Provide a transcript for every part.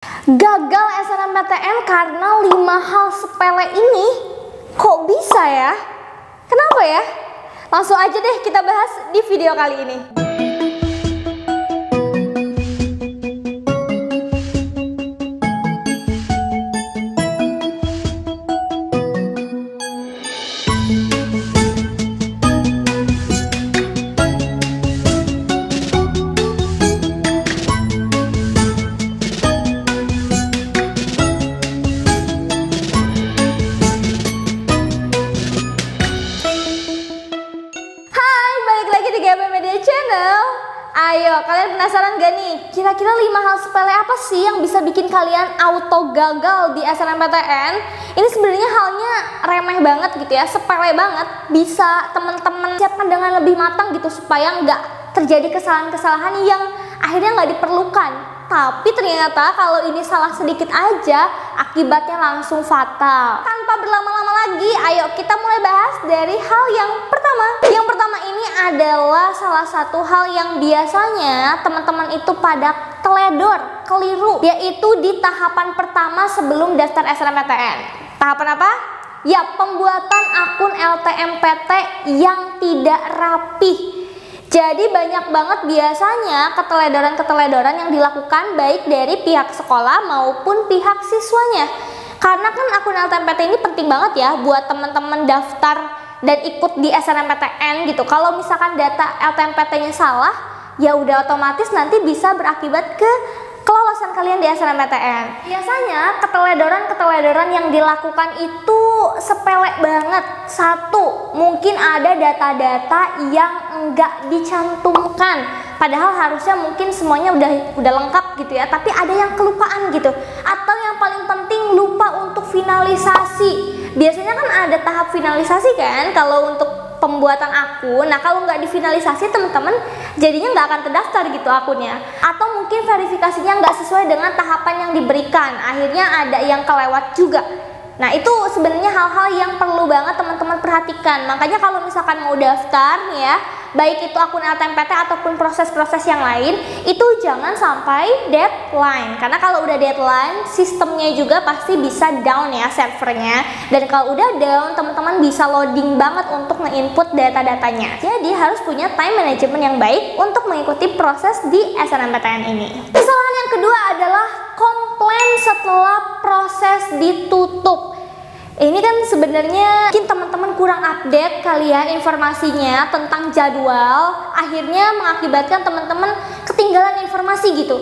Gagal SNMPTN karena 5 hal sepele ini? Kok bisa ya? Kenapa ya? Langsung aja deh kita bahas di video kali ini. Ayo, kalian penasaran gak nih? Kira-kira 5 hal sepele apa sih yang bisa bikin kalian auto gagal di SNMPTN? Ini sebenarnya halnya remeh banget gitu ya, sepele banget. Bisa teman-teman siapkan dengan lebih matang gitu supaya nggak terjadi kesalahan-kesalahan yang akhirnya nggak diperlukan. Tapi ternyata kalau ini salah sedikit aja, akibatnya langsung fatal. Tanpa berlama-lama lagi, ayo kita mulai bahas dari hal yang pertama. Yang pertama ini adalah salah satu hal yang biasanya teman-teman itu pada teledor, keliru, yaitu di tahapan pertama sebelum daftar SNMPTN. Tahapan apa? Ya, pembuatan akun LTMPT yang tidak rapih. Jadi banyak banget biasanya keteledoran-keteledoran yang dilakukan baik dari pihak sekolah maupun pihak siswanya. Karena kan akun LTMPT ini penting banget ya buat teman-teman daftar dan ikut di SNMPTN gitu. Kalau misalkan data LTMPT-nya salah, ya udah otomatis nanti bisa berakibat ke kelolosan kalian di SNMPTN. Biasanya keteledoran-keteledoran yang dilakukan itu sepele banget. Satu, mungkin ada data-data yang enggak dicantumkan. Padahal harusnya mungkin semuanya udah lengkap gitu ya, tapi ada yang kelupaan gitu. Atau yang paling penting lupa untuk finalisasi. Biasanya kan ada tahap finalisasi kan kalau untuk pembuatan akun. Nah, kalau nggak difinalisasi teman-teman jadinya nggak akan terdaftar gitu akunnya. Atau mungkin verifikasinya nggak sesuai dengan tahapan yang diberikan. Akhirnya ada yang kelewat juga. Nah, itu sebenarnya hal-hal yang perlu banget teman-teman perhatikan. Makanya kalau misalkan mau daftar nih ya, baik itu akun LTMPT ataupun proses-proses yang lain, itu jangan sampai deadline. Karena kalau udah deadline, sistemnya juga pasti bisa down ya servernya. Dan kalau udah down, teman-teman bisa loading banget untuk nge-input data-datanya. Jadi harus punya time management yang baik untuk mengikuti proses di SNMPTN ini. Kesalahan yang kedua adalah komplain setelah proses ditutup. Ini kan sebenarnya mungkin teman-teman kurang update kali ya informasinya tentang jadwal, akhirnya mengakibatkan teman-teman ketinggalan informasi gitu.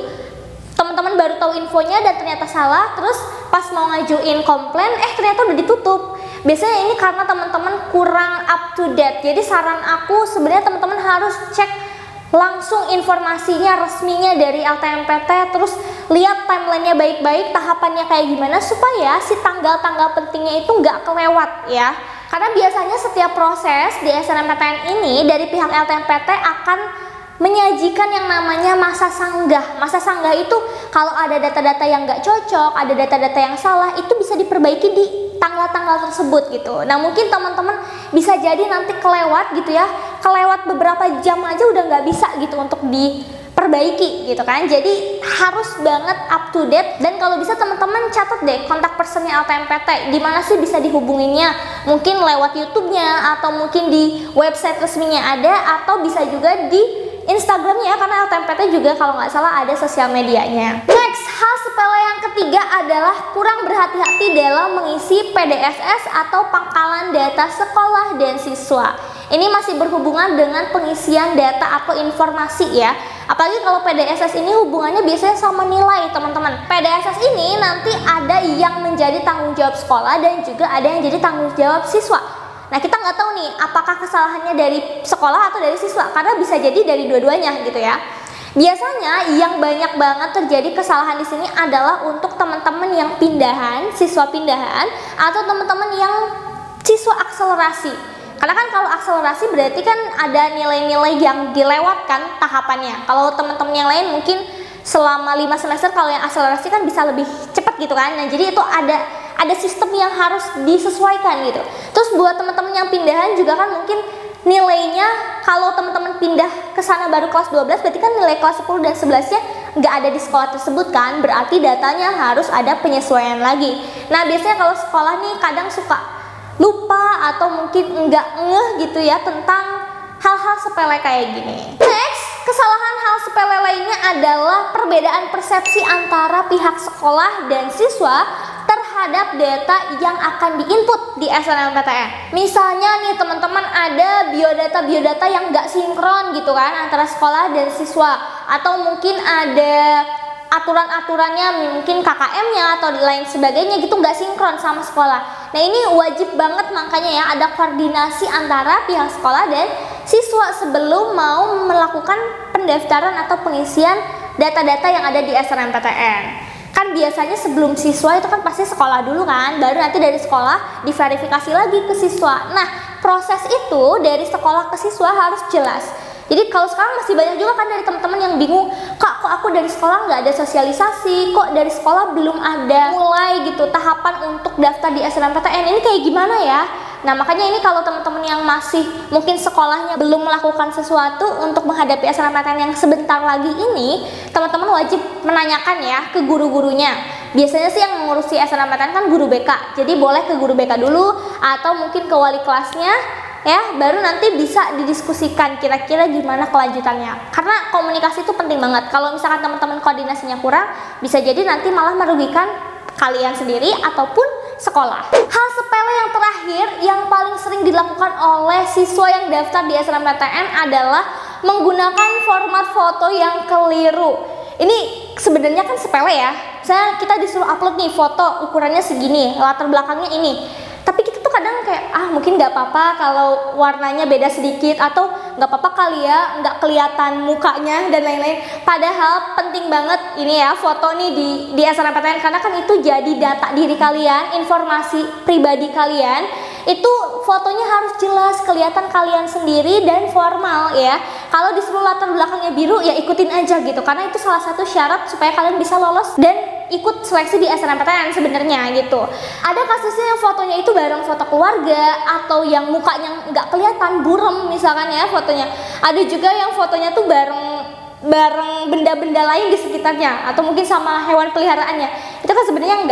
Teman-teman baru tahu infonya dan ternyata salah, terus pas mau ngajuin komplain, ternyata udah ditutup. Biasanya ini karena teman-teman kurang up to date. Jadi saran aku sebenarnya teman-teman harus cek langsung informasinya resminya dari LTMPT, terus lihat timelinenya baik-baik, tahapannya kayak gimana supaya si tanggal-tanggal pentingnya itu nggak kelewat ya. Karena biasanya setiap proses di SNMPTN ini dari pihak LTMPT akan menyajikan yang namanya masa sanggah. Masa sanggah itu kalau ada data-data yang nggak cocok, ada data-data yang salah, itu bisa diperbaiki di tanggal-tanggal tersebut gitu. Nah, mungkin teman-teman bisa jadi nanti kelewat gitu ya, kelewat beberapa jam aja udah nggak bisa gitu untuk diperbaiki gitu kan. Jadi harus banget up to date. Dan kalau bisa teman-teman catat deh kontak personnya LTMPT, di mana sih bisa dihubunginya. Mungkin lewat YouTube-nya atau mungkin di website resminya ada, atau bisa juga di Instagramnya, karena LTMPT juga kalau nggak salah ada sosial medianya. Next, hal sepele yang ketiga adalah kurang berhati-hati dalam mengisi PDSS atau pangkalan data sekolah dan siswa. Ini masih berhubungan dengan pengisian data atau informasi ya. Apalagi kalau PDSS ini hubungannya biasanya sama nilai teman-teman. PDSS ini nanti ada yang menjadi tanggung jawab sekolah dan juga ada yang jadi tanggung jawab siswa. Nah, kita nggak tahu nih apakah kesalahannya dari sekolah atau dari siswa, karena bisa jadi dari dua-duanya gitu ya. Biasanya yang banyak banget terjadi kesalahan di sini adalah untuk teman-teman yang pindahan, siswa pindahan, atau teman-teman yang siswa akselerasi. Karena kan kalau akselerasi berarti kan ada nilai-nilai yang dilewatkan tahapannya. Kalau teman-teman yang lain mungkin selama 5 semester, kalau yang akselerasi kan bisa lebih cepat gitu kan. Nah, jadi itu ada sistem yang harus disesuaikan gitu. Terus buat teman-teman yang pindahan juga kan mungkin nilainya kalau teman-teman pindah ke sana baru kelas 12, berarti kan nilai kelas 10 dan 11-nya nggak ada di sekolah tersebut kan, berarti datanya harus ada penyesuaian lagi. Nah biasanya kalau sekolah nih kadang suka lupa atau mungkin nggak ngeh gitu ya tentang hal-hal sepele kayak gini. Next, kesalahan hal sepele lainnya adalah perbedaan persepsi antara pihak sekolah dan siswa terhadap data yang akan diinput di SNMPTN. Misalnya nih teman-teman ada biodata yang nggak sinkron gitu kan antara sekolah dan siswa, atau mungkin ada aturan-aturannya mungkin KKM-nya atau lain sebagainya gitu nggak sinkron sama sekolah. Nah ini wajib banget makanya ya ada koordinasi antara pihak sekolah dan siswa sebelum mau melakukan pendaftaran atau pengisian data-data yang ada di SNMPTN. Kan biasanya sebelum siswa itu kan pasti sekolah dulu kan, baru nanti dari sekolah diverifikasi lagi ke siswa. Nah proses itu dari sekolah ke siswa harus jelas. Jadi kalau sekarang masih banyak juga kan dari teman-teman yang bingung, kak kok aku dari sekolah nggak ada sosialisasi, kok dari sekolah belum ada mulai gitu tahapan untuk daftar di SNMPTN, ini kayak gimana ya? Nah makanya ini kalau teman-teman yang masih mungkin sekolahnya belum melakukan sesuatu untuk menghadapi SNMPTN yang sebentar lagi ini, teman-teman wajib menanyakan ya ke guru-gurunya. Biasanya sih yang mengurusi SNMPTN kan guru BK, jadi boleh ke guru BK dulu atau mungkin ke wali kelasnya ya, baru nanti bisa didiskusikan kira-kira gimana kelanjutannya. Karena komunikasi itu penting banget. Kalau misalkan teman-teman koordinasinya kurang, bisa jadi nanti malah merugikan kalian sendiri ataupun sekolah. Hal sepele yang terakhir yang paling sering dilakukan oleh siswa yang daftar di SNMPTN adalah menggunakan format foto yang keliru. Ini sebenarnya kan sepele ya. Misalnya kita disuruh upload nih foto ukurannya segini, latar belakangnya ini. Tapi kita tuh kadang kayak mungkin nggak apa-apa kalau warnanya beda sedikit, atau nggak apa-apa kali ya nggak kelihatan mukanya dan lain-lain. Padahal penting banget ini ya foto nih di SNMPTN, karena kan itu jadi data diri kalian, informasi pribadi kalian. Itu fotonya harus jelas, kelihatan kalian sendiri dan formal ya. Kalau disuruh latar belakangnya biru ya ikutin aja gitu, karena itu salah satu syarat supaya kalian bisa lolos dan ikut seleksi di SNMPTN sebenarnya gitu. Ada kasusnya yang fotonya itu bareng foto keluarga, atau yang mukanya nggak kelihatan, buram misalkan ya fotonya. Ada juga yang fotonya tuh bareng benda-benda lain di sekitarnya, atau mungkin sama hewan peliharaannya. Itu kan sebenarnya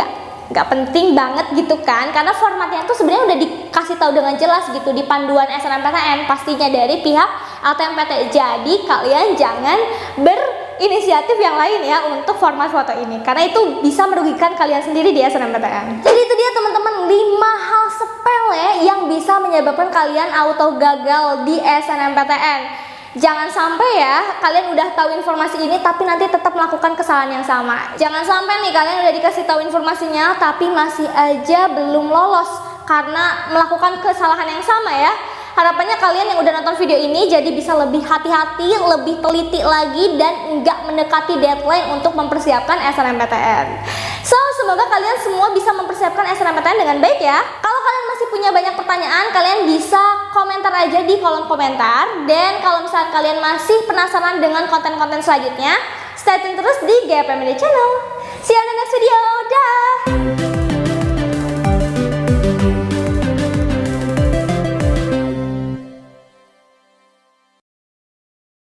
nggak penting banget gitu kan, karena formatnya tuh sebenarnya udah dikasih tahu dengan jelas gitu di panduan SNMPTN pastinya dari pihak LTMPT. Jadi kalian jangan berinisiatif yang lain ya untuk format foto ini, karena itu bisa merugikan kalian sendiri di SNMPTN. Jadi itu dia teman-teman 5 hal sepele yang bisa menyebabkan kalian auto gagal di SNMPTN. Jangan sampai ya kalian udah tahu informasi ini tapi nanti tetap melakukan kesalahan yang sama. Jangan sampai nih kalian udah dikasih tahu informasinya tapi masih aja belum lolos karena melakukan kesalahan yang sama ya. Harapannya kalian yang udah nonton video ini jadi bisa lebih hati-hati, lebih teliti lagi, dan nggak mendekati deadline untuk mempersiapkan SNMPTN. So, semoga kalian semua bisa mempersiapkan SNMPTN dengan baik ya. Kalau kalian masih punya banyak pertanyaan, kalian bisa komentar aja di kolom komentar. Dan kalau misalnya kalian masih penasaran dengan konten-konten selanjutnya, stay tune terus di GP Media Channel. See you on the